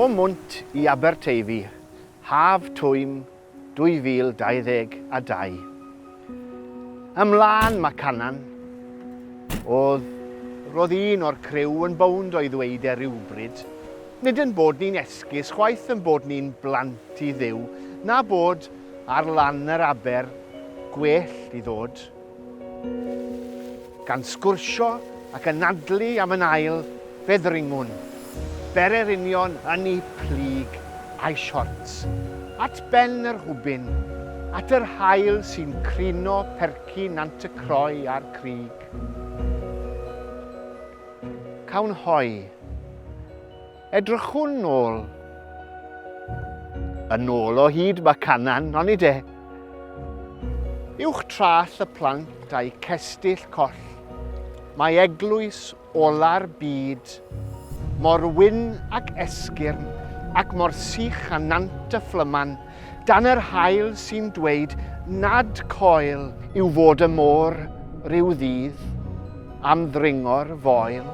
O Mwnt I Abertefi, haf twym 2022. Ymlaen mae Canan. Roedd un o'r criw yn bownd o'i ddweud rhywbryd, nid yn bod ni'n esgus, chwaith yn bod ni'n blant I ddiw, na bod ar lan yr aber gwell I ddod. Gan sgwrsio ac anadlu am yn ail, fe ddringwn, berer union yn ei plyg a'i siorts, at ben yr hwbyn, at yr haul sy'n crino percy nant y croi a'r crig. Cawn hoi, edrychwn nôl. Yn ôl o hyd mae Canan, ond I de. Uwch trall y plant a'i cestyll coll. Mae eglwys ola'r byd, mor wyn ac esgyrn, ac mor sych a nant y fflyman, dan yr haul sy'n dweud nad coel yw fod y môr rhyw ddydd am ddringo'r foel.